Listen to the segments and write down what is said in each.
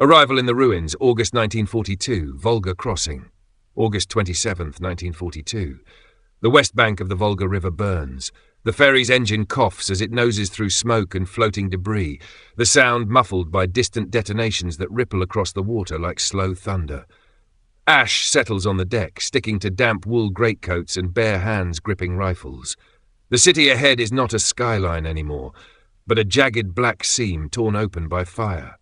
Arrival in the ruins, August 1942, Volga crossing. August 27th, 1942. The west bank of the Volga River burns. The ferry's engine coughs as it noses through smoke and floating debris, the sound muffled by distant detonations that ripple across the water like slow thunder. Ash settles on the deck, sticking to damp wool greatcoats and bare hands gripping rifles. The city ahead is not a skyline anymore, but a jagged black seam torn open by fire.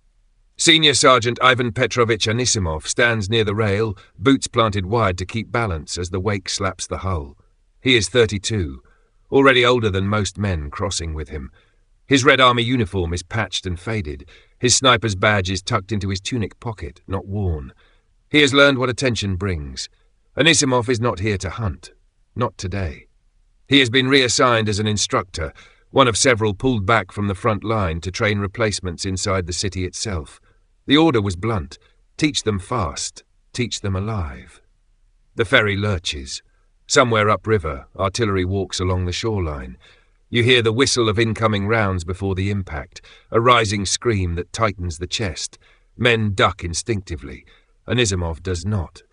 Senior Sergeant Ivan Petrovich Anisimov stands near the rail, boots planted wide to keep balance as the wake slaps the hull. He is 32, already older than most men crossing with him. His Red Army uniform is patched and faded. His sniper's badge is tucked into his tunic pocket, not worn. He has learned what attention brings. Anisimov is not here to hunt. Not today. He has been reassigned as an instructor, one of several pulled back from the front line to train replacements inside the city itself. The order was blunt. Teach them fast. Teach them alive. The ferry lurches. Somewhere upriver, artillery walks along the shoreline. You hear the whistle of incoming rounds before the impact, a rising scream that tightens the chest. Men duck instinctively. Anisimov does not.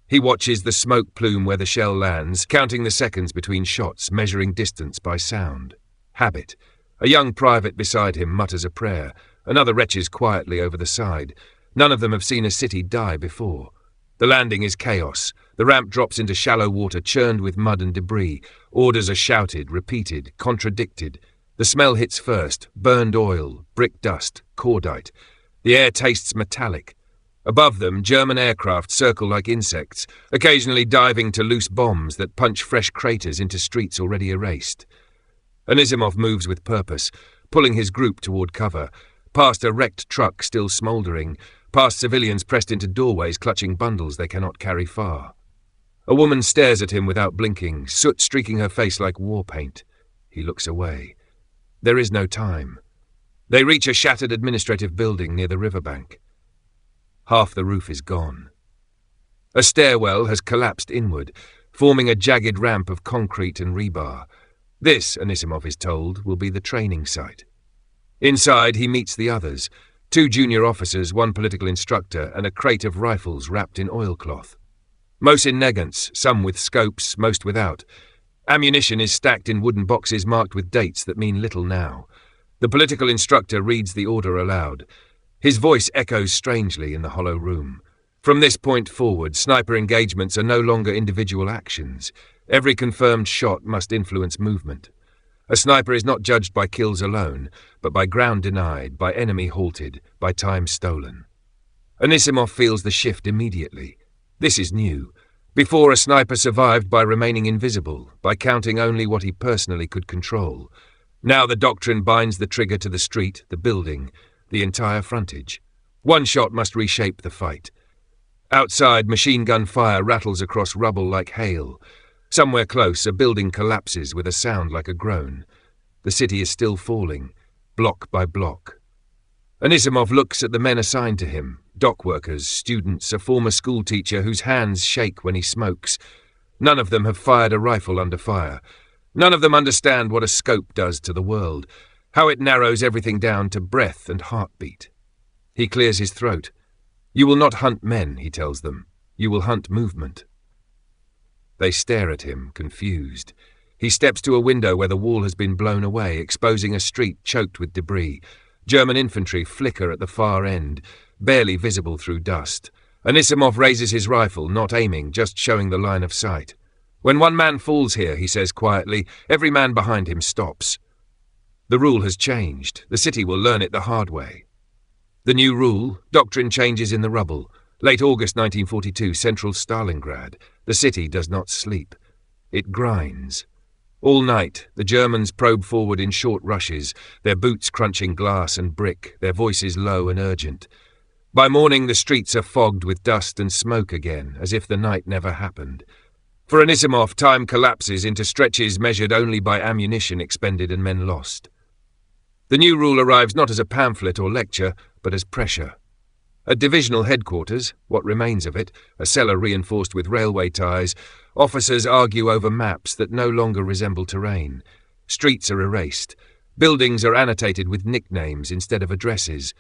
He watches the smoke plume where the shell lands, counting the seconds between shots, measuring distance by sound. Habit. A young private beside him mutters a prayer. Another retches quietly over the side. None of them have seen a city die before. The landing is chaos. The ramp drops into shallow water churned with mud and debris. Orders are shouted, repeated, contradicted. The smell hits first. Burned oil, brick dust, cordite. The air tastes metallic. Above them, German aircraft circle like insects, occasionally diving to loose bombs that punch fresh craters into streets already erased. Anisimov moves with purpose, pulling his group toward cover, past a wrecked truck still smouldering, past civilians pressed into doorways clutching bundles they cannot carry far. A woman stares at him without blinking, soot streaking her face like war paint. He looks away. There is no time. They reach a shattered administrative building near the riverbank. Half the roof is gone. A stairwell has collapsed inward, forming a jagged ramp of concrete and rebar. This, Anisimov is told, will be the training site. Inside, he meets the others, 2 junior officers, 1 political instructor, and a crate of rifles wrapped in oilcloth. Most in negants, some with scopes, most without. Ammunition is stacked in wooden boxes marked with dates that mean little now. The political instructor reads the order aloud. His voice echoes strangely in the hollow room. From this point forward, sniper engagements are no longer individual actions. Every confirmed shot must influence movement. A sniper is not judged by kills alone, but by ground denied, by enemy halted, by time stolen. Anisimov feels the shift immediately. This is new. Before, a sniper survived by remaining invisible, by counting only what he personally could control. Now the doctrine binds the trigger to the street, the building, the entire frontage. One shot must reshape the fight. Outside, machine gun fire rattles across rubble like hail. Somewhere close, a building collapses with a sound like a groan. The city is still falling, block by block. Anisimov looks at the men assigned to him, dock workers, students, a former schoolteacher whose hands shake when he smokes. None of them have fired a rifle under fire. None of them understand what a scope does to the world, how it narrows everything down to breath and heartbeat. He clears his throat. You will not hunt men, he tells them. You will hunt movement. They stare at him, confused. He steps to a window where the wall has been blown away, exposing a street choked with debris. German infantry flicker at the far end, barely visible through dust. Anisimov raises his rifle, not aiming, just showing the line of sight. When one man falls here, he says quietly, every man behind him stops. The rule has changed. The city will learn it the hard way. The new rule, doctrine changes in the rubble. Late August 1942, central Stalingrad. The city does not sleep. It grinds. All night, the Germans probe forward in short rushes, their boots crunching glass and brick, their voices low and urgent. By morning, the streets are fogged with dust and smoke again, as if the night never happened. For Anisimov, time collapses into stretches measured only by ammunition expended and men lost. The new rule arrives not as a pamphlet or lecture, but as pressure. At divisional headquarters, what remains of it, a cellar reinforced with railway ties, officers argue over maps that no longer resemble terrain. Streets are erased. Buildings are annotated with nicknames instead of addresses.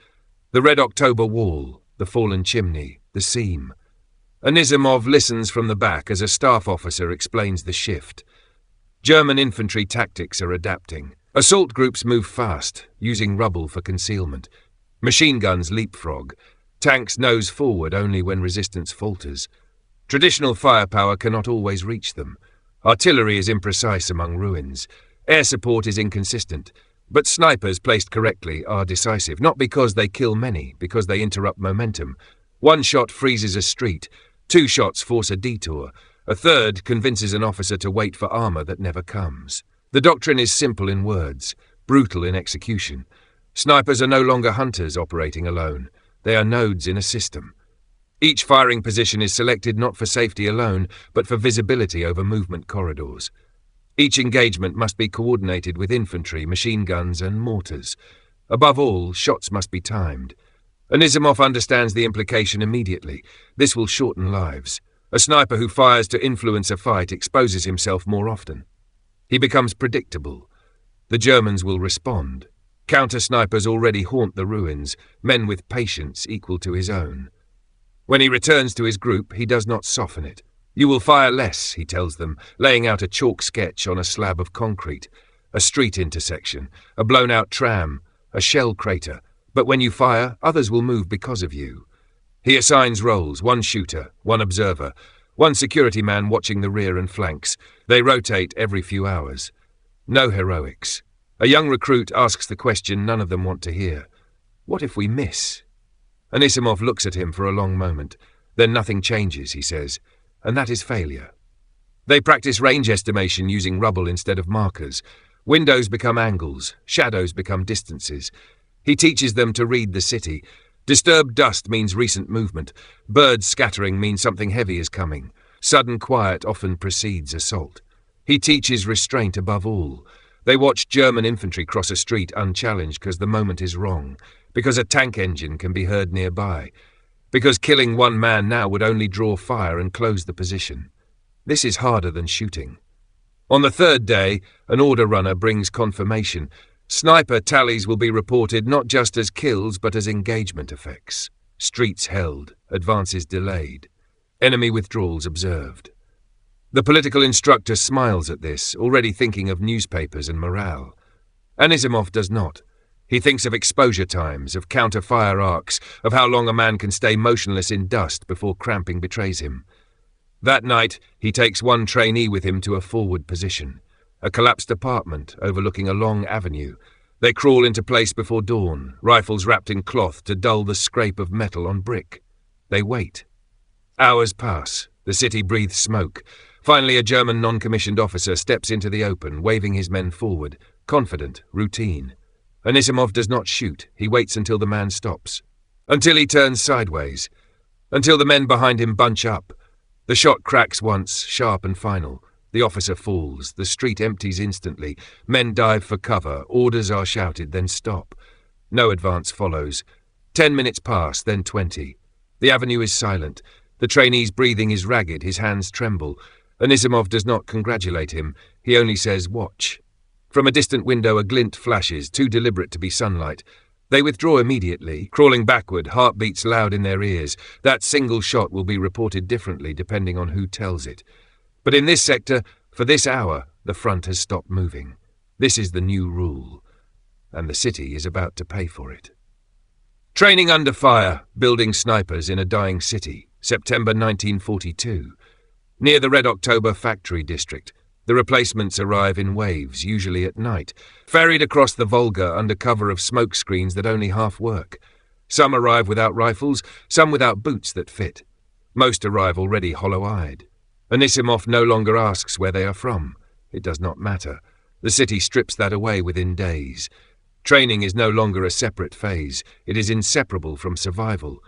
The Red October Wall, the fallen chimney, the seam. Anisimov listens from the back as a staff officer explains the shift. German infantry tactics are adapting. Assault groups move fast, using rubble for concealment. Machine guns leapfrog. Tanks nose forward only when resistance falters. Traditional firepower cannot always reach them. Artillery is imprecise among ruins. Air support is inconsistent. But snipers placed correctly are decisive, not because they kill many, because they interrupt momentum. One shot freezes a street. 2 shots force a detour. A third convinces an officer to wait for armor that never comes. The doctrine is simple in words, brutal in execution. Snipers are no longer hunters operating alone. They are nodes in a system. Each firing position is selected not for safety alone, but for visibility over movement corridors. Each engagement must be coordinated with infantry, machine guns, and mortars. Above all, shots must be timed. Anisimov understands the implication immediately. This will shorten lives. A sniper who fires to influence a fight exposes himself more often. He becomes predictable. The Germans will respond. Counter-snipers already haunt the ruins, men with patience equal to his own. When he returns to his group, he does not soften it. You will fire less, he tells them, laying out a chalk sketch on a slab of concrete. A street intersection, a blown-out tram, a shell crater. But when you fire, others will move because of you. He assigns roles, 1 shooter, 1 observer, 1 security man watching the rear and flanks. They rotate every few hours. No heroics. A young recruit asks the question none of them want to hear. What if we miss? Anisimov looks at him for a long moment. Then nothing changes, he says, and that is failure. They practice range estimation using rubble instead of markers. Windows become angles, shadows become distances. He teaches them to read the city. Disturbed dust means recent movement. Birds scattering means something heavy is coming. Sudden quiet often precedes assault. He teaches restraint above all. They watch German infantry cross a street unchallenged because the moment is wrong, because a tank engine can be heard nearby, because killing 1 man now would only draw fire and close the position. This is harder than shooting. On the 3rd day, an order runner brings confirmation. Sniper tallies will be reported not just as kills but as engagement effects. Streets held, advances delayed, enemy withdrawals observed. The political instructor smiles at this, already thinking of newspapers and morale. Anisimov does not. He thinks of exposure times, of counter-fire arcs, of how long a man can stay motionless in dust before cramping betrays him. That night, he takes 1 trainee with him to a forward position. A collapsed apartment overlooking a long avenue. They crawl into place before dawn, rifles wrapped in cloth to dull the scrape of metal on brick. They wait. Hours pass. The city breathes smoke. Finally, a German non-commissioned officer steps into the open, waving his men forward, confident, routine. Anisimov does not shoot. He waits until the man stops. Until he turns sideways. Until the men behind him bunch up. The shot cracks once, sharp and final. The officer falls. The street empties instantly. Men dive for cover. Orders are shouted, then stop. No advance follows. 10 minutes pass, then 20. The avenue is silent. The trainee's breathing is ragged. His hands tremble. Anisimov does not congratulate him. He only says, watch. From a distant window a glint flashes, too deliberate to be sunlight. They withdraw immediately, crawling backward, heartbeats loud in their ears. That single shot will be reported differently depending on who tells it. But in this sector, for this hour, the front has stopped moving. This is the new rule, and the city is about to pay for it. Training under fire, building snipers in a dying city, September 1942. Near the Red October factory district, the replacements arrive in waves, usually at night, ferried across the Volga under cover of smoke screens that only half work. Some arrive without rifles, some without boots that fit. Most arrive already hollow-eyed. Anisimov no longer asks where they are from. It does not matter. The city strips that away within days. Training is no longer a separate phase. It is inseparable from survival.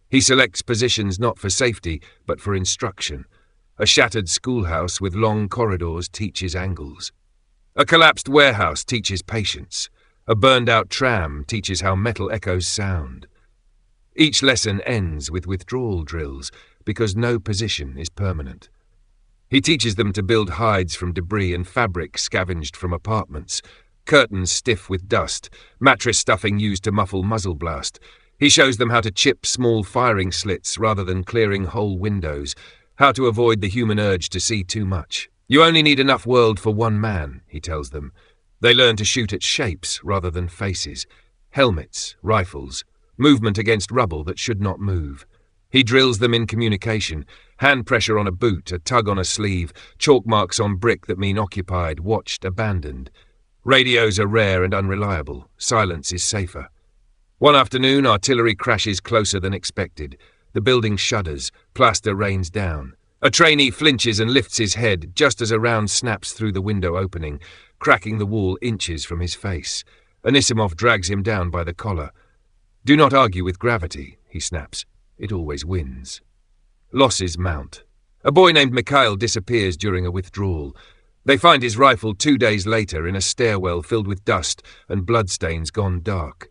He selects positions not for safety, but for instruction. A shattered schoolhouse with long corridors teaches angles. A collapsed warehouse teaches patience. A burned-out tram teaches how metal echoes sound. Each lesson ends with withdrawal drills, because no position is permanent. He teaches them to build hides from debris and fabric scavenged from apartments, curtains stiff with dust, mattress stuffing used to muffle muzzle blast. He shows them how to chip small firing slits rather than clearing whole windows, how to avoid the human urge to see too much. You only need enough world for one man, he tells them. They learn to shoot at shapes rather than faces. Helmets, rifles, movement against rubble that should not move. He drills them in communication, hand pressure on a boot, a tug on a sleeve, chalk marks on brick that mean occupied, watched, abandoned. Radios are rare and unreliable. Silence is safer. One afternoon, artillery crashes closer than expected. The building shudders, plaster rains down. A trainee flinches and lifts his head just as a round snaps through the window opening, cracking the wall inches from his face. Anisimov drags him down by the collar. "Do not argue with gravity," he snaps. "It always wins." Losses mount. A boy named Mikhail disappears during a withdrawal. They find his rifle 2 days later in a stairwell filled with dust and bloodstains gone dark.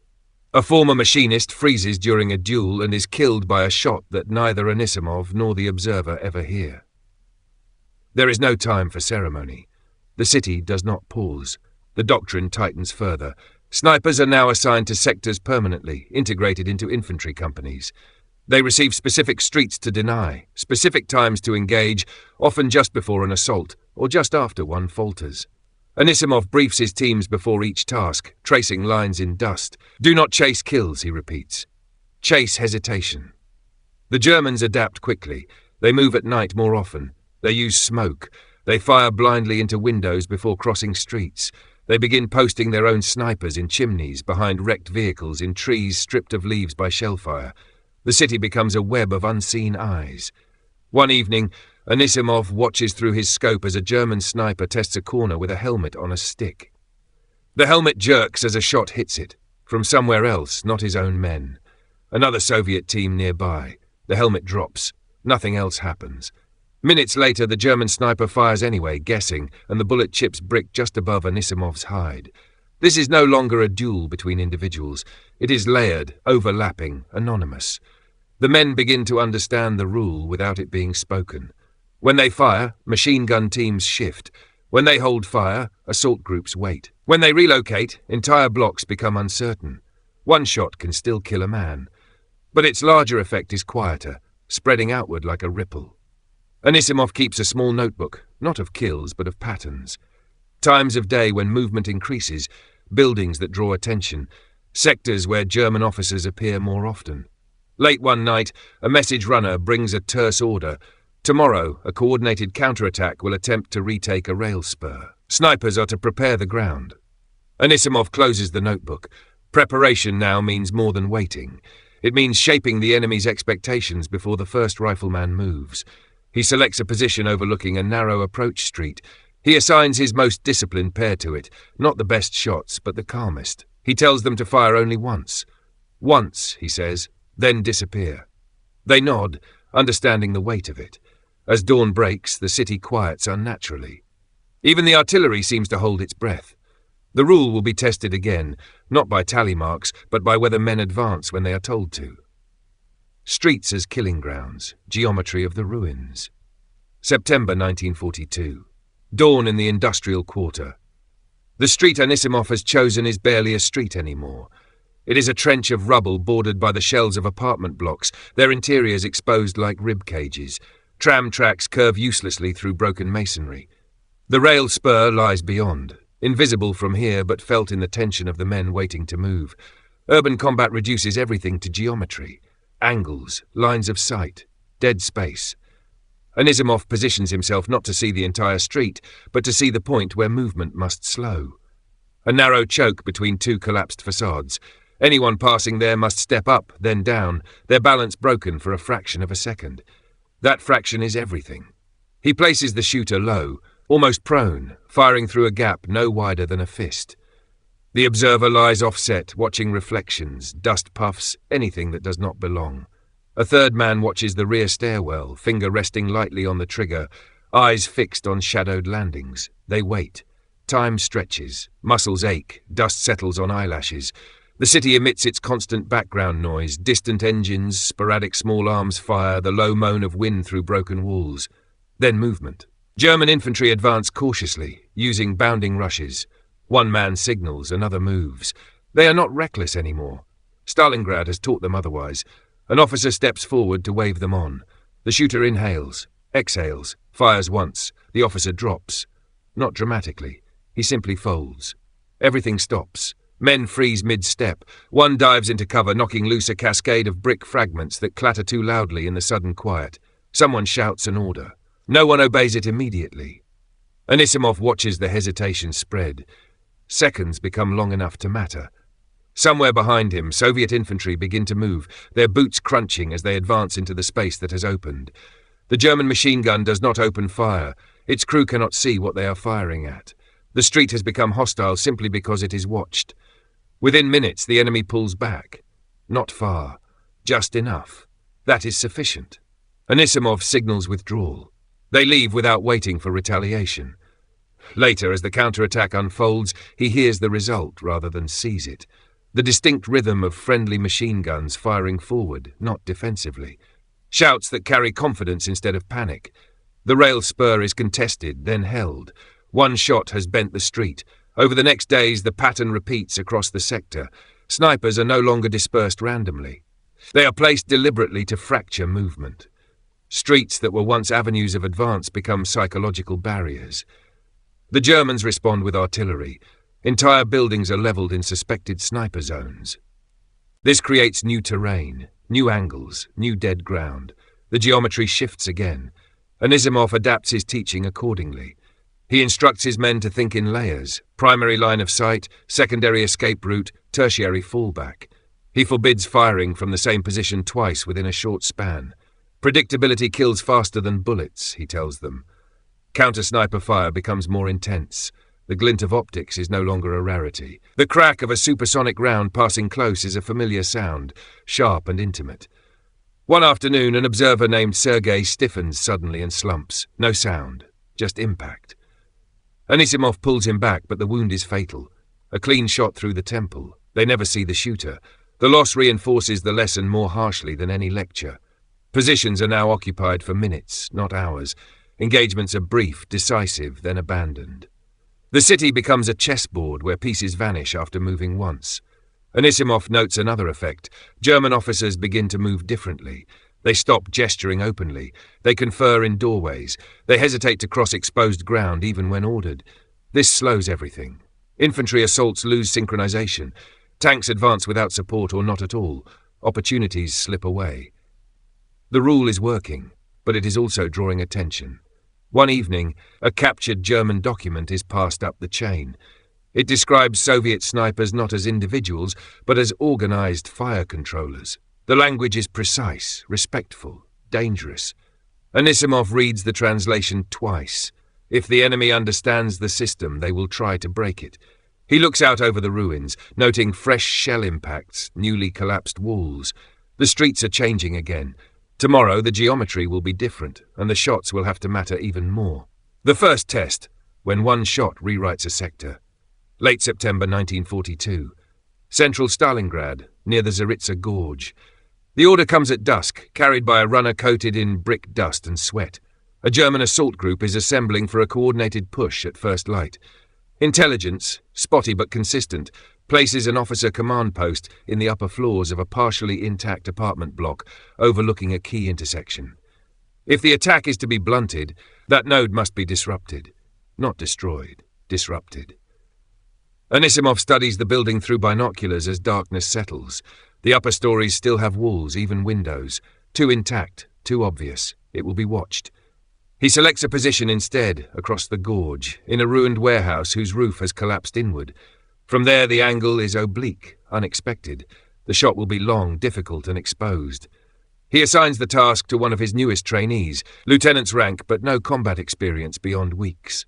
A former machinist freezes during a duel and is killed by a shot that neither Anisimov nor the observer ever hear. There is no time for ceremony. The city does not pause. The doctrine tightens further. Snipers are now assigned to sectors permanently, integrated into infantry companies. They receive specific streets to deny, specific times to engage, often just before an assault, or just after one falters. Anisimov briefs his teams before each task, tracing lines in dust. "Do not chase kills," he repeats. "Chase hesitation." The Germans adapt quickly. They move at night more often. They use smoke. They fire blindly into windows before crossing streets. They begin posting their own snipers in chimneys, behind wrecked vehicles, in trees stripped of leaves by shellfire. The city becomes a web of unseen eyes. One evening, Anisimov watches through his scope as a German sniper tests a corner with a helmet on a stick. The helmet jerks as a shot hits it. From somewhere else, not his own men. Another Soviet team nearby. The helmet drops. Nothing else happens. Minutes later, the German sniper fires anyway, guessing, and the bullet chips brick just above Anisimov's hide. This is no longer a duel between individuals. It is layered, overlapping, anonymous. The men begin to understand the rule without it being spoken. When they fire, machine gun teams shift. When they hold fire, assault groups wait. When they relocate, entire blocks become uncertain. One shot can still kill a man. But its larger effect is quieter, spreading outward like a ripple. Anisimov keeps a small notebook, not of kills, but of patterns. Times of day when movement increases, buildings that draw attention, sectors where German officers appear more often. Late one night, a message runner brings a terse order. Tomorrow, a coordinated counterattack will attempt to retake a rail spur. Snipers are to prepare the ground. Anisimov closes the notebook. Preparation now means more than waiting. It means shaping the enemy's expectations before the first rifleman moves. He selects a position overlooking a narrow approach street. He assigns his most disciplined pair to it, not the best shots, but the calmest. He tells them to fire only once. Once, he says, then disappear. They nod, understanding the weight of it. As dawn breaks, the city quiets unnaturally. Even the artillery seems to hold its breath. The rule will be tested again, not by tally marks, but by whether men advance when they are told to. Streets as killing grounds, geometry of the ruins. September 1942. Dawn in the industrial quarter. The street Anisimov has chosen is barely a street anymore. It is a trench of rubble bordered by the shells of apartment blocks, their interiors exposed like rib cages. Tram tracks curve uselessly through broken masonry. The rail spur lies beyond, invisible from here but felt in the tension of the men waiting to move. Urban combat reduces everything to geometry. Angles, lines of sight, dead space. Anisimov positions himself not to see the entire street, but to see the point where movement must slow. A narrow choke between two collapsed facades. Anyone passing there must step up, then down, their balance broken for a fraction of a second. That fraction is everything. He places the shooter low, almost prone, firing through a gap no wider than a fist. The observer lies offset, watching reflections, dust puffs, anything that does not belong. A third man watches the rear stairwell, finger resting lightly on the trigger, eyes fixed on shadowed landings. They wait. Time stretches, muscles ache, dust settles on eyelashes. The city emits its constant background noise, distant engines, sporadic small arms fire, the low moan of wind through broken walls. Then movement. German infantry advance cautiously, using bounding rushes. One man signals, another moves. They are not reckless anymore. Stalingrad has taught them otherwise. An officer steps forward to wave them on. The shooter inhales, exhales, fires once. The officer drops. Not dramatically. He simply folds. Everything stops. Men freeze mid-step. One dives into cover, knocking loose a cascade of brick fragments that clatter too loudly in the sudden quiet. Someone shouts an order. No one obeys it immediately. Anisimov watches the hesitation spread. Seconds become long enough to matter. Somewhere behind him, Soviet infantry begin to move, their boots crunching as they advance into the space that has opened. The German machine gun does not open fire. Its crew cannot see what they are firing at. The street has become hostile simply because it is watched. Within minutes, the enemy pulls back. Not far. Just enough. That is sufficient. Anisimov signals withdrawal. They leave without waiting for retaliation. Later, as the counterattack unfolds, he hears the result rather than sees it. The distinct rhythm of friendly machine guns firing forward, not defensively. Shouts that carry confidence instead of panic. The rail spur is contested, then held. One shot has bent the street. Over the next days, the pattern repeats across the sector. Snipers are no longer dispersed randomly. They are placed deliberately to fracture movement. Streets that were once avenues of advance become psychological barriers. The Germans respond with artillery. Entire buildings are leveled in suspected sniper zones. This creates new terrain, new angles, new dead ground. The geometry shifts again. Anisimov adapts his teaching accordingly. He instructs his men to think in layers: primary line of sight, secondary escape route, tertiary fallback. He forbids firing from the same position twice within a short span. Predictability kills faster than bullets, he tells them. Counter-sniper fire becomes more intense. The glint of optics is no longer a rarity. The crack of a supersonic round passing close is a familiar sound, sharp and intimate. One afternoon, an observer named Sergei stiffens suddenly and slumps. No sound, just impact. Anisimov pulls him back, but the wound is fatal. A clean shot through the temple. They never see the shooter. The loss reinforces the lesson more harshly than any lecture. Positions are now occupied for minutes, not hours. Engagements are brief, decisive, then abandoned. The city becomes a chessboard where pieces vanish after moving once. Anisimov notes another effect. German officers begin to move differently. They stop gesturing openly. They confer in doorways. They hesitate to cross exposed ground even when ordered. This slows everything. Infantry assaults lose synchronization. Tanks advance without support or not at all. Opportunities slip away. The rule is working, but it is also drawing attention. One evening, a captured German document is passed up the chain. It describes Soviet snipers not as individuals, but as organized fire controllers. The language is precise, respectful, dangerous. Anisimov reads the translation twice. If the enemy understands the system, they will try to break it. He looks out over the ruins, noting fresh shell impacts, newly collapsed walls. The streets are changing again. Tomorrow the geometry will be different, and the shots will have to matter even more. The first test, when one shot rewrites a sector. Late September 1942. Central Stalingrad, near the Zaritsa Gorge. The order comes at dusk, carried by a runner coated in brick dust and sweat. A German assault group is assembling for a coordinated push at first light. Intelligence, spotty but consistent, places an officer command post in the upper floors of a partially intact apartment block overlooking a key intersection. If the attack is to be blunted, that node must be disrupted. Not destroyed, disrupted. Anisimov studies the building through binoculars as darkness settles. The upper stories still have walls, even windows. Too intact, too obvious. It will be watched. He selects a position instead, across the gorge, in a ruined warehouse whose roof has collapsed inward. From there the angle is oblique, unexpected. The shot will be long, difficult and exposed. He assigns the task to one of his newest trainees, lieutenant's rank but no combat experience beyond weeks.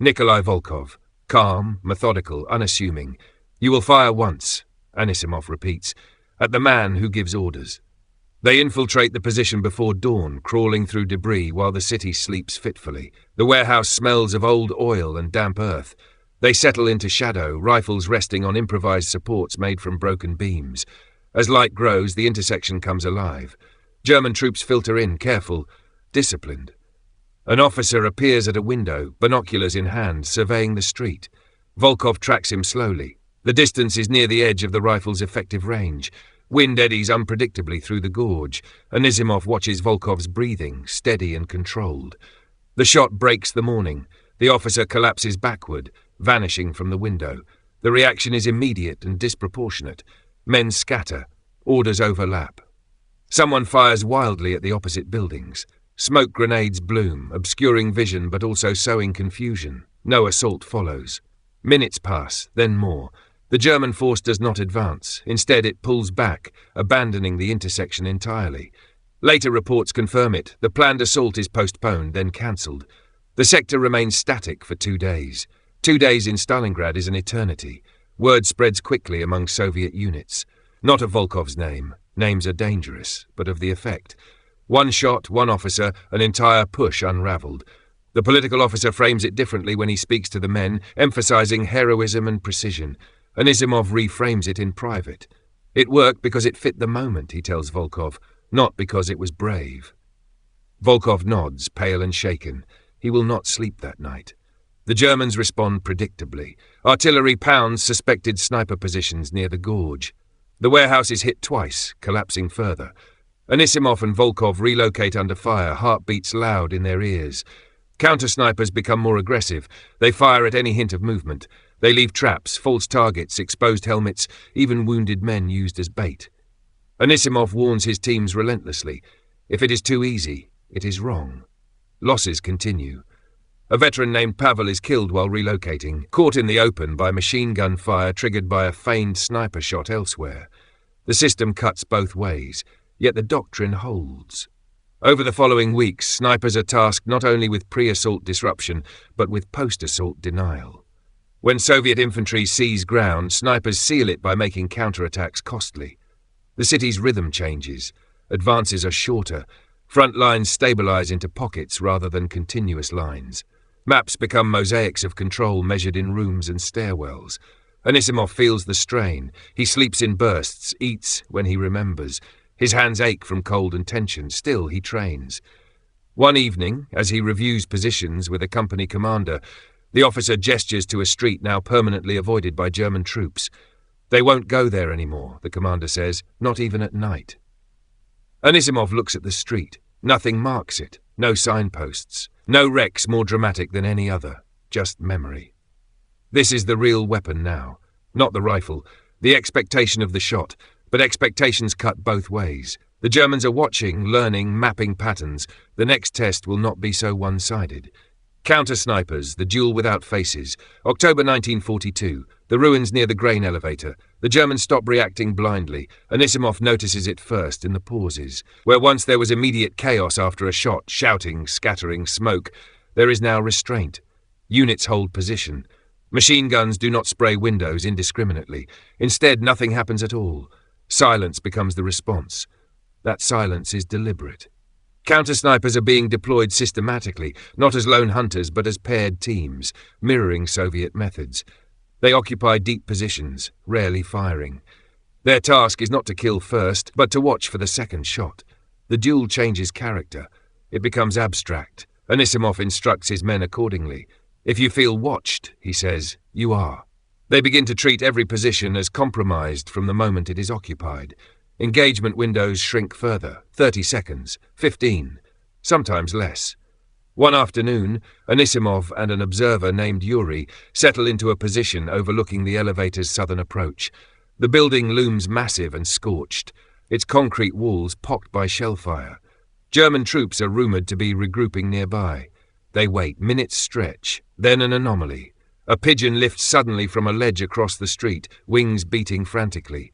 Nikolai Volkov, calm, methodical, unassuming. You will fire once, Anisimov repeats, at the man who gives orders. They infiltrate the position before dawn, crawling through debris while the city sleeps fitfully. The warehouse smells of old oil and damp earth. They settle into shadow, rifles resting on improvised supports made from broken beams. As light grows, the intersection comes alive. German troops filter in, careful, disciplined. An officer appears at a window, binoculars in hand, surveying the street. Volkov tracks him slowly. The distance is near the edge of the rifle's effective range. Wind eddies unpredictably through the gorge. Anisimov watches Volkov's breathing, steady and controlled. The shot breaks the morning. The officer collapses backward, vanishing from the window. The reaction is immediate and disproportionate. Men scatter. Orders overlap. Someone fires wildly at the opposite buildings. Smoke grenades bloom, obscuring vision but also sowing confusion. No assault follows. Minutes pass, then more. The German force does not advance. Instead, it pulls back, abandoning the intersection entirely. Later reports confirm it. The planned assault is postponed, then cancelled. The sector remains static for 2 days. 2 days in Stalingrad is an eternity. Word spreads quickly among Soviet units. Not of Volkov's name. Names are dangerous, but of the effect. One shot, one officer, an entire push unravelled. The political officer frames it differently when he speaks to the men, emphasizing heroism and precision. Anisimov reframes it in private. It worked because it fit the moment, he tells Volkov, not because it was brave. Volkov nods, pale and shaken. He will not sleep that night. The Germans respond predictably. Artillery pounds suspected sniper positions near the gorge. The warehouse is hit twice, collapsing further. Anisimov and Volkov relocate under fire, heartbeats loud in their ears. Counter-snipers become more aggressive. They fire at any hint of movement. They leave traps, false targets, exposed helmets, even wounded men used as bait. Anisimov warns his teams relentlessly. If it is too easy, it is wrong. Losses continue. A veteran named Pavel is killed while relocating, caught in the open by machine gun fire triggered by a feigned sniper shot elsewhere. The system cuts both ways, yet the doctrine holds. Over the following weeks, snipers are tasked not only with pre-assault disruption, but with post-assault denial. When Soviet infantry seize ground, snipers seal it by making counterattacks costly. The city's rhythm changes. Advances are shorter. Front lines stabilize into pockets rather than continuous lines. Maps become mosaics of control measured in rooms and stairwells. Anisimov feels the strain. He sleeps in bursts, eats when he remembers. His hands ache from cold and tension. Still, he trains. One evening, as he reviews positions with a company commander, the officer gestures to a street now permanently avoided by German troops. They won't go there anymore, the commander says, not even at night. Anisimov looks at the street. Nothing marks it. No signposts. No wrecks more dramatic than any other. Just memory. This is the real weapon now. Not the rifle. The expectation of the shot. But expectations cut both ways. The Germans are watching, learning, mapping patterns. The next test will not be so one-sided. Counter-snipers, the duel without faces. October 1942. The ruins near the grain elevator. The Germans stop reacting blindly. Anisimov notices it first in the pauses. Where once there was immediate chaos after a shot, shouting, scattering, smoke, there is now restraint. Units hold position. Machine guns do not spray windows indiscriminately. Instead, nothing happens at all. Silence becomes the response. That silence is deliberate. Counter-snipers are being deployed systematically, not as lone hunters but as paired teams, mirroring Soviet methods. They occupy deep positions, rarely firing. Their task is not to kill first, but to watch for the second shot. The duel changes character. It becomes abstract. Anisimov instructs his men accordingly. If you feel watched, he says, you are. They begin to treat every position as compromised from the moment it is occupied. Engagement windows shrink further, 30 seconds, 15, sometimes less. One afternoon, Anisimov and an observer named Yuri settle into a position overlooking the elevator's southern approach. The building looms massive and scorched, its concrete walls pocked by shellfire. German troops are rumoured to be regrouping nearby. They wait, minutes stretch, then an anomaly. A pigeon lifts suddenly from a ledge across the street, wings beating frantically.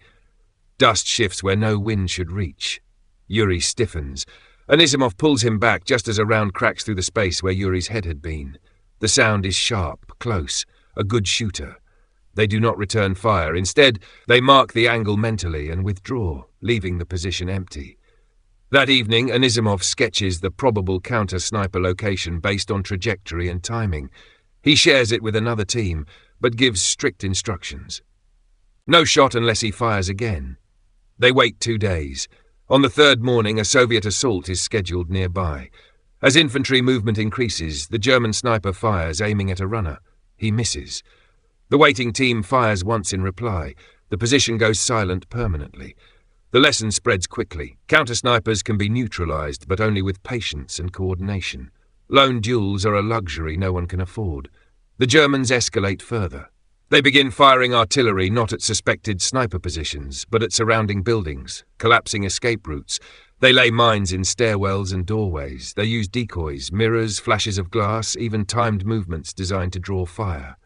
Dust shifts where no wind should reach. Yuri stiffens. Anisimov pulls him back just as a round cracks through the space where Yuri's head had been. The sound is sharp, close, a good shooter. They do not return fire. Instead, they mark the angle mentally and withdraw, leaving the position empty. That evening, Anisimov sketches the probable counter-sniper location based on trajectory and timing. He shares it with another team, but gives strict instructions. No shot unless he fires again. They wait 2 days. On the third morning, a Soviet assault is scheduled nearby. As infantry movement increases, the German sniper fires, aiming at a runner. He misses. The waiting team fires once in reply. The position goes silent permanently. The lesson spreads quickly. Counter-snipers can be neutralized, but only with patience and coordination. Lone duels are a luxury no one can afford. The Germans escalate further. They begin firing artillery not at suspected sniper positions, but at surrounding buildings, collapsing escape routes. They lay mines in stairwells and doorways. They use decoys, mirrors, flashes of glass, even timed movements designed to draw fire.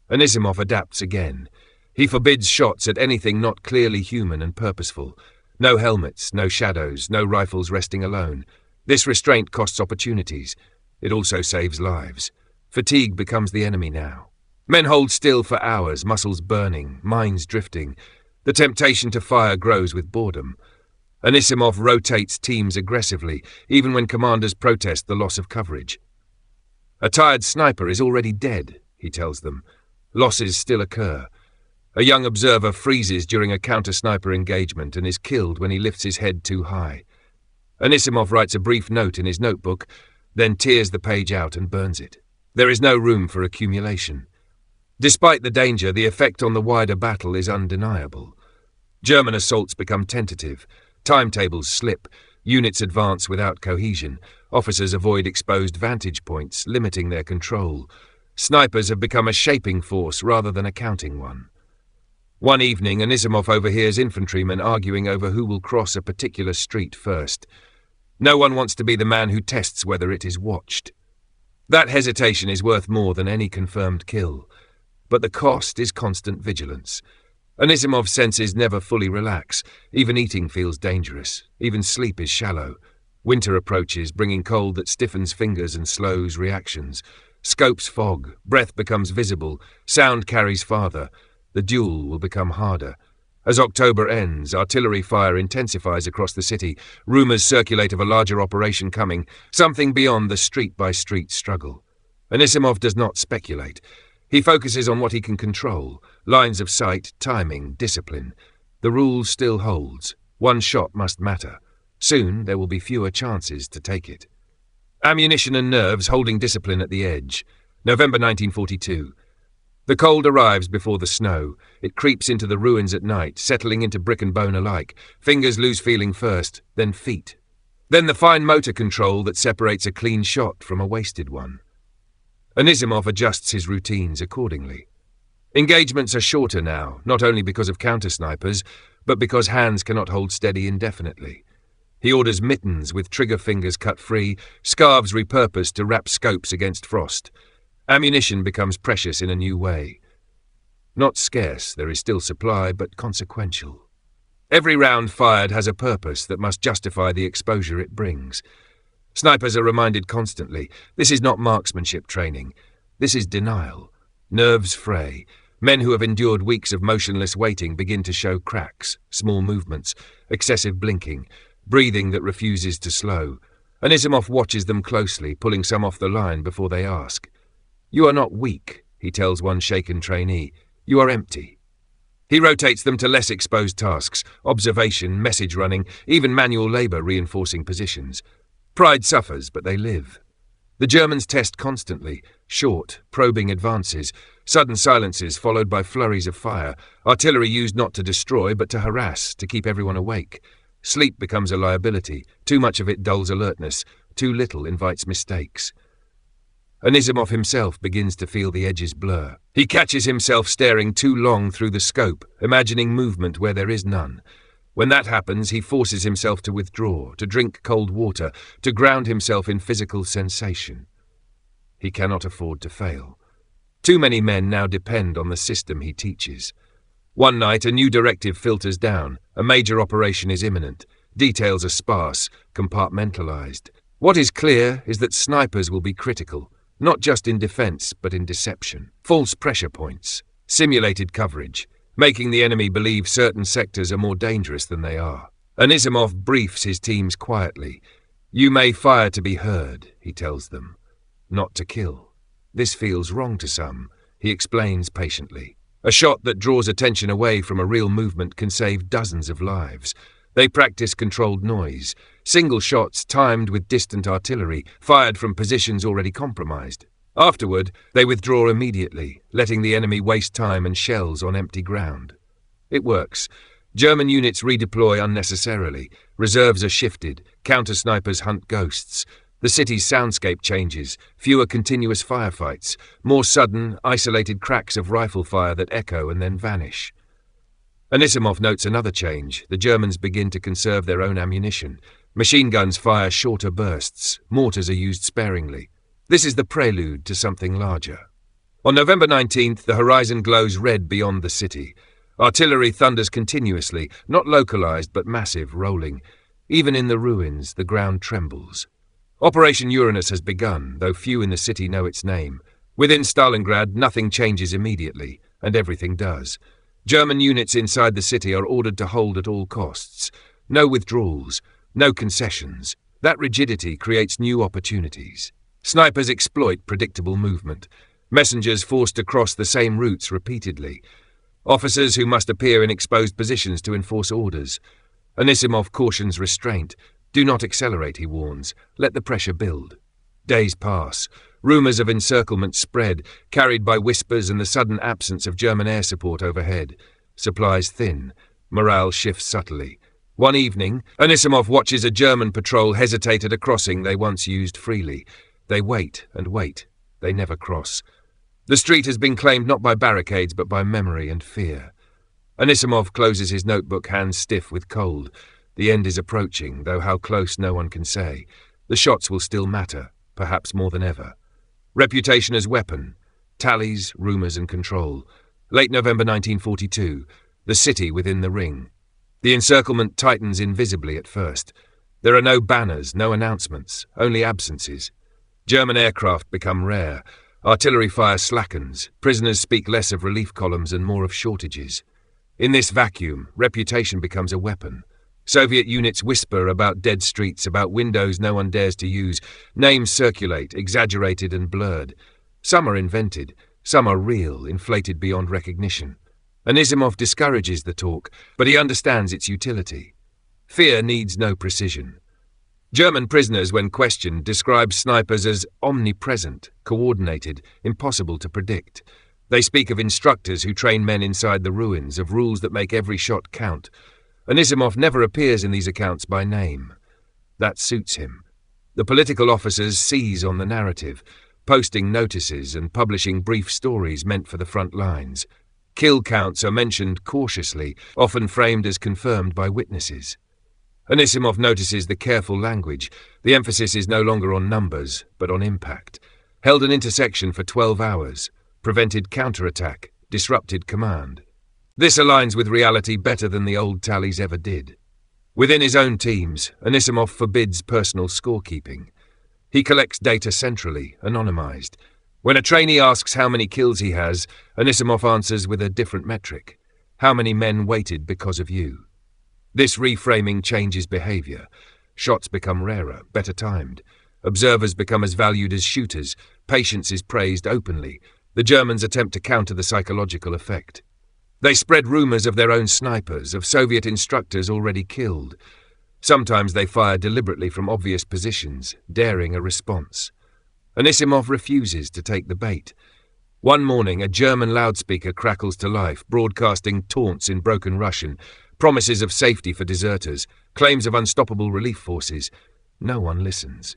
Anisimov adapts again. He forbids shots at anything not clearly human and purposeful. No helmets, no shadows, no rifles resting alone. This restraint costs opportunities. It also saves lives. Fatigue becomes the enemy now. Men hold still for hours, muscles burning, minds drifting. The temptation to fire grows with boredom. Anisimov rotates teams aggressively, even when commanders protest the loss of coverage. A tired sniper is already dead, he tells them. Losses still occur. A young observer freezes during a counter-sniper engagement and is killed when he lifts his head too high. Anisimov writes a brief note in his notebook, then tears the page out and burns it. There is no room for accumulation. Despite the danger, the effect on the wider battle is undeniable. German assaults become tentative. Timetables slip. Units advance without cohesion. Officers avoid exposed vantage points, limiting their control. Snipers have become a shaping force rather than a counting one. One evening, Anisimov overhears infantrymen arguing over who will cross a particular street first. No one wants to be the man who tests whether it is watched. That hesitation is worth more than any confirmed kill. But the cost is constant vigilance. Anisimov's senses never fully relax. Even eating feels dangerous. Even sleep is shallow. Winter approaches, bringing cold that stiffens fingers and slows reactions. Scopes fog. Breath becomes visible. Sound carries farther. The duel will become harder. As October ends, artillery fire intensifies across the city. Rumors circulate of a larger operation coming, something beyond the street-by-street struggle. Anisimov does not speculate. He focuses on what he can control: lines of sight, timing, discipline. The rule still holds. One shot must matter. Soon there will be fewer chances to take it. Ammunition and nerves holding discipline at the edge. November 1942. The cold arrives before the snow. It creeps into the ruins at night, settling into brick and bone alike. Fingers lose feeling first, then feet. Then the fine motor control that separates a clean shot from a wasted one. Anisimov adjusts his routines accordingly. Engagements are shorter now, not only because of counter-snipers, but because hands cannot hold steady indefinitely. He orders mittens with trigger fingers cut free, scarves repurposed to wrap scopes against frost. Ammunition becomes precious in a new way. Not scarce, there is still supply, but consequential. Every round fired has a purpose that must justify the exposure it brings. Snipers are reminded constantly, this is not marksmanship training. This is denial. Nerves fray. Men who have endured weeks of motionless waiting begin to show cracks, small movements, excessive blinking, breathing that refuses to slow. Anisimov watches them closely, pulling some off the line before they ask. You are not weak, he tells one shaken trainee. You are empty. He rotates them to less exposed tasks, observation, message running, even manual labor reinforcing positions. Pride suffers, but they live. The Germans test constantly, short, probing advances, sudden silences followed by flurries of fire, artillery used not to destroy but to harass, to keep everyone awake. Sleep becomes a liability, too much of it dulls alertness, too little invites mistakes. Anisimov himself begins to feel the edges blur. He catches himself staring too long through the scope, imagining movement where there is none. When that happens, he forces himself to withdraw, to drink cold water, to ground himself in physical sensation. He cannot afford to fail. Too many men now depend on the system he teaches. One night, a new directive filters down. A major operation is imminent. Details are sparse, compartmentalized. What is clear is that snipers will be critical, not just in defense, but in deception. False pressure points, simulated coverage, making the enemy believe certain sectors are more dangerous than they are. Anisimov briefs his teams quietly. You may fire to be heard, he tells them, not to kill. This feels wrong to some, he explains patiently. A shot that draws attention away from a real movement can save dozens of lives. They practice controlled noise, single shots timed with distant artillery, fired from positions already compromised. Afterward, they withdraw immediately, letting the enemy waste time and shells on empty ground. It works. German units redeploy unnecessarily. Reserves are shifted. Counter-snipers hunt ghosts. The city's soundscape changes. Fewer continuous firefights. More sudden, isolated cracks of rifle fire that echo and then vanish. Anisimov notes another change. The Germans begin to conserve their own ammunition. Machine guns fire shorter bursts. Mortars are used sparingly. This is the prelude to something larger. On November 19th, the horizon glows red beyond the city. Artillery thunders continuously, not localized but massive, rolling. Even in the ruins, the ground trembles. Operation Uranus has begun, though few in the city know its name. Within Stalingrad, nothing changes immediately, and everything does. German units inside the city are ordered to hold at all costs. No withdrawals, no concessions. That rigidity creates new opportunities. Snipers exploit predictable movement. Messengers forced to cross the same routes repeatedly. Officers who must appear in exposed positions to enforce orders. Anisimov cautions restraint. Do not accelerate, he warns. Let the pressure build. Days pass. Rumours of encirclement spread, carried by whispers and the sudden absence of German air support overhead. Supplies thin. Morale shifts subtly. One evening, Anisimov watches a German patrol hesitate at a crossing they once used freely. They wait and wait. They never cross. The street has been claimed not by barricades but by memory and fear. Anisimov closes his notebook, hands stiff with cold. The end is approaching, though how close no one can say. The shots will still matter, perhaps more than ever. Reputation as weapon. Tallies, rumours and control. Late November 1942. The city within the ring. The encirclement tightens invisibly at first. There are no banners, no announcements, only absences. German aircraft become rare. Artillery fire slackens. Prisoners speak less of relief columns and more of shortages. In this vacuum, reputation becomes a weapon. Soviet units whisper about dead streets, about windows no one dares to use. Names circulate, exaggerated and blurred. Some are invented, some are real, inflated beyond recognition. Anisimov discourages the talk, but he understands its utility. Fear needs no precision. German prisoners, when questioned, describe snipers as omnipresent, coordinated, impossible to predict. They speak of instructors who train men inside the ruins, of rules that make every shot count. Anisimov never appears in these accounts by name. That suits him. The political officers seize on the narrative, posting notices and publishing brief stories meant for the front lines. Kill counts are mentioned cautiously, often framed as confirmed by witnesses. Anisimov notices the careful language. The emphasis is no longer on numbers, but on impact. Held an intersection for 12 hours. Prevented counterattack. Disrupted command. This aligns with reality better than the old tallies ever did. Within his own teams, Anisimov forbids personal scorekeeping. He collects data centrally, anonymized. When a trainee asks how many kills he has, Anisimov answers with a different metric. How many men waited because of you? This reframing changes behavior. Shots become rarer, better timed. Observers become as valued as shooters. Patience is praised openly. The Germans attempt to counter the psychological effect. They spread rumors of their own snipers, of Soviet instructors already killed. Sometimes they fire deliberately from obvious positions, daring a response. Anisimov refuses to take the bait. One morning, a German loudspeaker crackles to life, broadcasting taunts in broken Russian, promises of safety for deserters, claims of unstoppable relief forces. No one listens.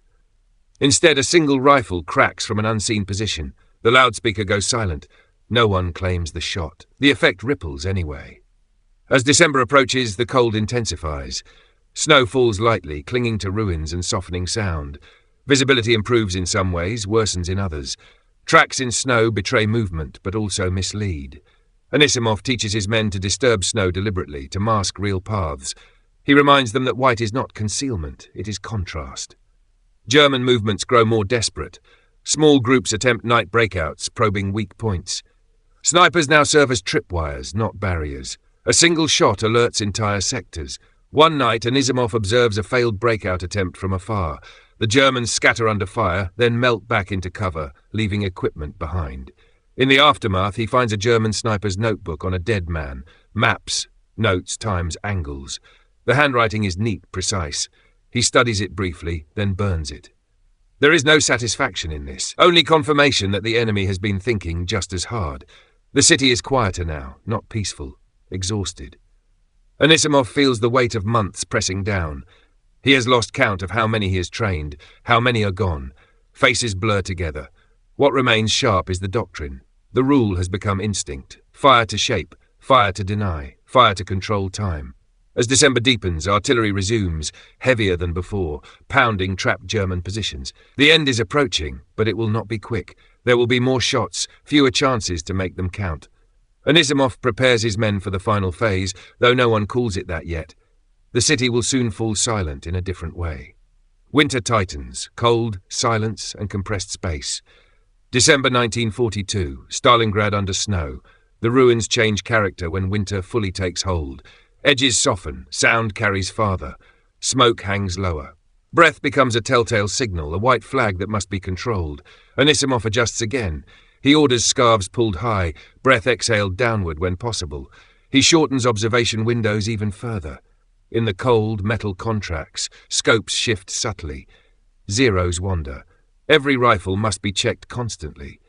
Instead, a single rifle cracks from an unseen position. The loudspeaker goes silent. No one claims the shot. The effect ripples anyway. As December approaches, the cold intensifies. Snow falls lightly, clinging to ruins and softening sound. Visibility improves in some ways, worsens in others. Tracks in snow betray movement, but also mislead. Anisimov teaches his men to disturb snow deliberately, to mask real paths. He reminds them that white is not concealment, it is contrast. German movements grow more desperate. Small groups attempt night breakouts, probing weak points. Snipers now serve as tripwires, not barriers. A single shot alerts entire sectors. One night, Anisimov observes a failed breakout attempt from afar. The Germans scatter under fire, then melt back into cover, leaving equipment behind. In the aftermath, he finds a German sniper's notebook on a dead man. Maps, notes, times, angles. The handwriting is neat, precise. He studies it briefly, then burns it. There is no satisfaction in this, only confirmation that the enemy has been thinking just as hard. The city is quieter now, not peaceful, exhausted. Anisimov feels the weight of months pressing down. He has lost count of how many he has trained, how many are gone. Faces blur together. What remains sharp is the doctrine. The rule has become instinct. Fire to shape, fire to deny, fire to control time. As December deepens, artillery resumes, heavier than before, pounding trapped German positions. The end is approaching, but it will not be quick. There will be more shots, fewer chances to make them count. Anisimov prepares his men for the final phase, though no one calls it that yet. The city will soon fall silent in a different way. Winter tightens, cold, silence, and compressed space. December 1942, Stalingrad under snow. The ruins change character when winter fully takes hold. Edges soften, sound carries farther. Smoke hangs lower. Breath becomes a telltale signal, a white flag that must be controlled. Anisimov adjusts again. He orders scarves pulled high, breath exhaled downward when possible. He shortens observation windows even further. In the cold, metal contracts, scopes shift subtly. Zeros wander. Every rifle must be checked constantly.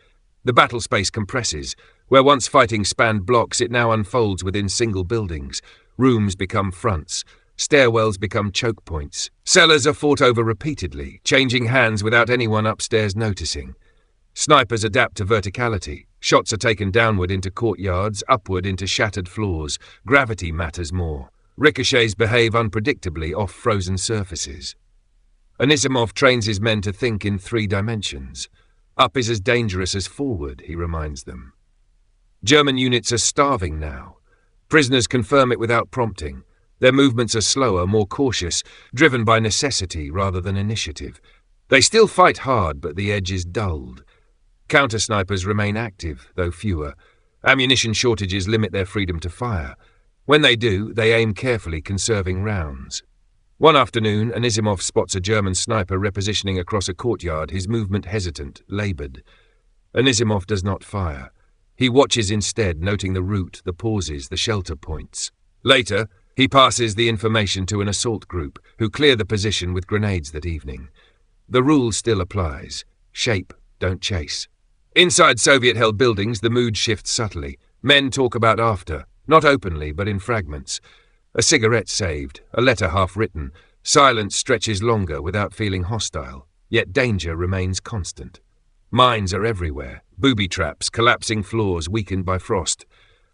The battle space compresses. Where once fighting spanned blocks, it now unfolds within single buildings. Rooms become fronts. Stairwells become choke points. Cellars are fought over repeatedly, changing hands without anyone upstairs noticing. Snipers adapt to verticality. Shots are taken downward into courtyards, upward into shattered floors. Gravity matters more. Ricochets behave unpredictably off frozen surfaces. Anisimov trains his men to think in 3 dimensions. Up is as dangerous as forward, he reminds them. German units are starving now. Prisoners confirm it without prompting. Their movements are slower, more cautious, driven by necessity rather than initiative. They still fight hard, but the edge is dulled. Counter-snipers remain active, though fewer. Ammunition shortages limit their freedom to fire. When they do, they aim carefully, conserving rounds. One afternoon, Anisimov spots a German sniper repositioning across a courtyard, his movement hesitant, laboured. Anisimov does not fire. He watches instead, noting the route, the pauses, the shelter points. Later, he passes the information to an assault group, who clear the position with grenades that evening. The rule still applies. Shape, don't chase. Inside Soviet-held buildings, the mood shifts subtly. Men talk about after, not openly, but in fragments. A cigarette saved, a letter half written. Silence stretches longer without feeling hostile, yet danger remains constant. Mines are everywhere, booby traps, collapsing floors weakened by frost.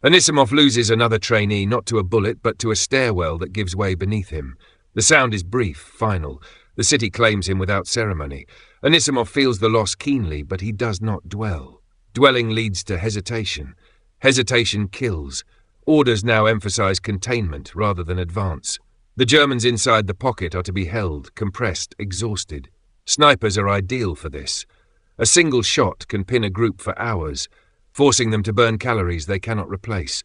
Anisimov loses another trainee not to a bullet but to a stairwell that gives way beneath him. The sound is brief, final. The city claims him without ceremony. Anisimov feels the loss keenly, but he does not dwell. Dwelling leads to hesitation. Hesitation kills. Orders now emphasize containment rather than advance. The Germans inside the pocket are to be held, compressed, exhausted. Snipers are ideal for this. A single shot can pin a group for hours, forcing them to burn calories they cannot replace.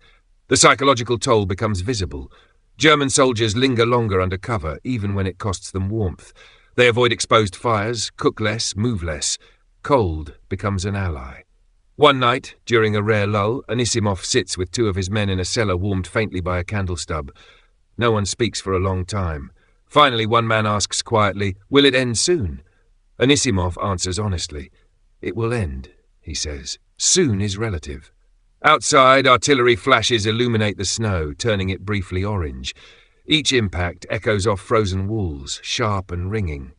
The psychological toll becomes visible. German soldiers linger longer under cover, even when it costs them warmth. They avoid exposed fires, cook less, move less. Cold becomes an ally. One night, during a rare lull, Anisimov sits with 2 of his men in a cellar warmed faintly by a candle stub. No one speaks for a long time. Finally, one man asks quietly, "Will it end soon?" Anisimov answers honestly. "It will end," he says. Soon is relative. Outside, artillery flashes illuminate the snow, turning it briefly orange. Each impact echoes off frozen walls, sharp and ringing.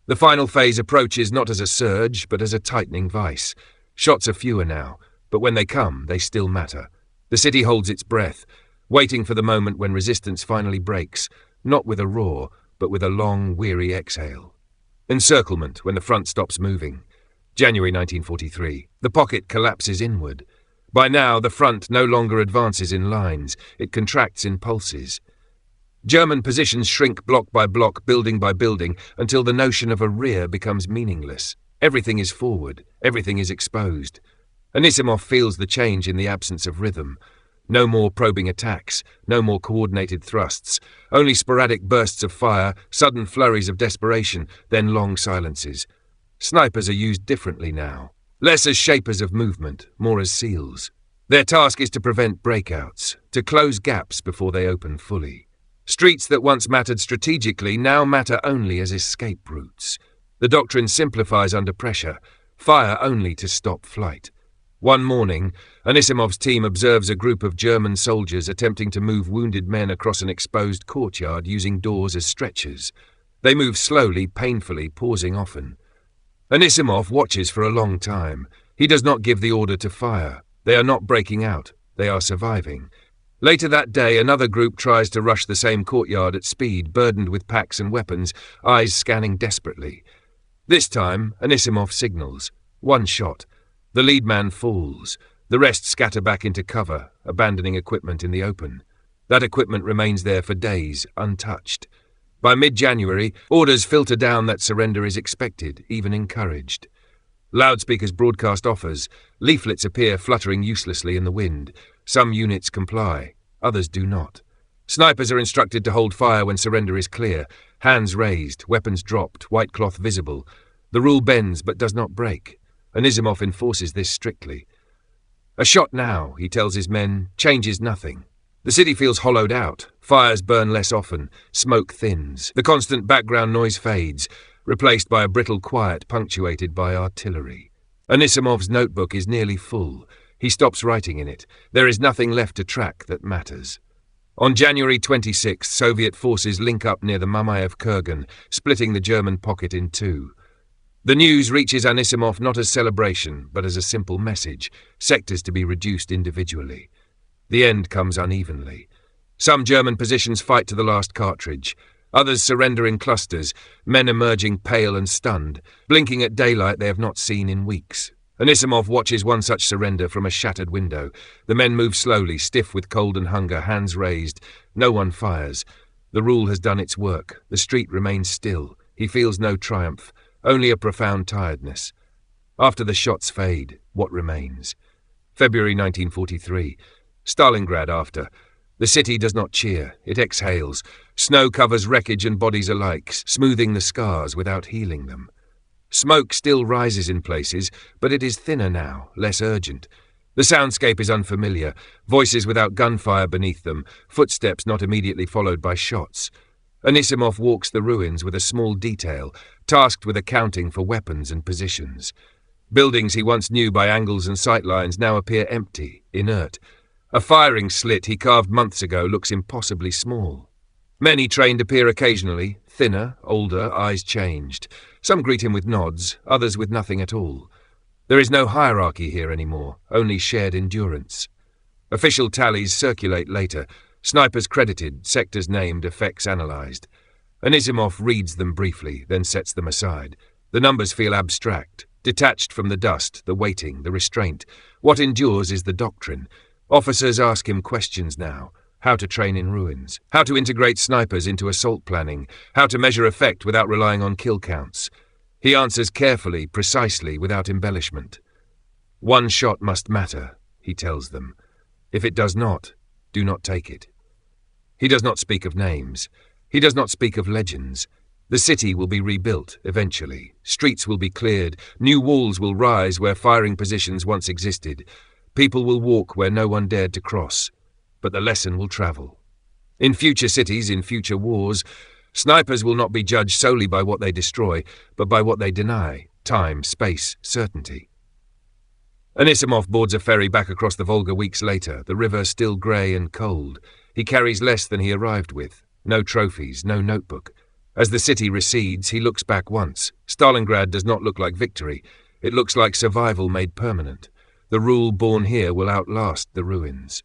The final phase approaches not as a surge, but as a tightening vice. Shots are fewer now, but when they come, they still matter. The city holds its breath, waiting for the moment when resistance finally breaks, not with a roar, but with a long, weary exhale. Encirclement, when the front stops moving. January 1943. The pocket collapses inward. By now, the front no longer advances in lines. It contracts in pulses. German positions shrink block by block, building by building, until the notion of a rear becomes meaningless. Everything is forward. Everything is exposed. Anisimov feels the change in the absence of rhythm. No more probing attacks, no more coordinated thrusts, only sporadic bursts of fire, sudden flurries of desperation, then long silences. Snipers are used differently now, less as shapers of movement, more as seals. Their task is to prevent breakouts, to close gaps before they open fully. Streets that once mattered strategically now matter only as escape routes. The doctrine simplifies under pressure, fire only to stop flight. One morning, Anisimov's team observes a group of German soldiers attempting to move wounded men across an exposed courtyard using doors as stretchers. They move slowly, painfully, pausing often. Anisimov watches for a long time. He does not give the order to fire. They are not breaking out. They are surviving. Later that day, another group tries to rush the same courtyard at speed, burdened with packs and weapons, eyes scanning desperately. This time, Anisimov signals. One shot. The lead man falls. The rest scatter back into cover, abandoning equipment in the open. That equipment remains there for days, untouched. By mid-January, orders filter down that surrender is expected, even encouraged. Loudspeakers broadcast offers. Leaflets appear fluttering uselessly in the wind. Some units comply. Others do not. Snipers are instructed to hold fire when surrender is clear. Hands raised, weapons dropped, white cloth visible. The rule bends but does not break. Anisimov enforces this strictly. A shot now, he tells his men, changes nothing. The city feels hollowed out. Fires burn less often. Smoke thins. The constant background noise fades, replaced by a brittle quiet punctuated by artillery. Anisimov's notebook is nearly full. He stops writing in it. There is nothing left to track that matters. On January 26th, Soviet forces link up near the Mamayev Kurgan, splitting the German pocket in two. The news reaches Anisimov not as celebration, but as a simple message, sectors to be reduced individually. The end comes unevenly. Some German positions fight to the last cartridge. Others surrender in clusters, men emerging pale and stunned, blinking at daylight they have not seen in weeks. Anisimov watches one such surrender from a shattered window. The men move slowly, stiff with cold and hunger, hands raised. No one fires. The rule has done its work. The street remains still. He feels no triumph, only a profound tiredness. After the shots fade, what remains? February 1943. Stalingrad after. The city does not cheer. It exhales. Snow covers wreckage and bodies alike, smoothing the scars without healing them. Smoke still rises in places, but it is thinner now, less urgent. The soundscape is unfamiliar, voices without gunfire beneath them, footsteps not immediately followed by shots. Anisimov walks the ruins with a small detail, tasked with accounting for weapons and positions. Buildings he once knew by angles and sightlines now appear empty, inert. A firing slit he carved months ago looks impossibly small. Men he trained appear occasionally, thinner, older, eyes changed. Some greet him with nods, others with nothing at all. There is no hierarchy here anymore, only shared endurance. Official tallies circulate later, snipers credited, sectors named, effects analysed. Anisimov reads them briefly, then sets them aside. The numbers feel abstract, detached from the dust, the waiting, the restraint. What endures is the doctrine. Officers ask him questions now. How to train in ruins, how to integrate snipers into assault planning, how to measure effect without relying on kill counts. He answers carefully, precisely, without embellishment. One shot must matter, he tells them. If it does not, do not take it. He does not speak of names. He does not speak of legends. The city will be rebuilt, eventually. Streets will be cleared. New walls will rise where firing positions once existed. People will walk where no one dared to cross. But the lesson will travel. In future cities, in future wars, snipers will not be judged solely by what they destroy, but by what they deny: time, space, certainty. Anisimov boards a ferry back across the Volga weeks later, the river still grey and cold. He carries less than he arrived with. No trophies, no notebook. As the city recedes, he looks back once. Stalingrad does not look like victory. It looks like survival made permanent. The rule born here will outlast the ruins.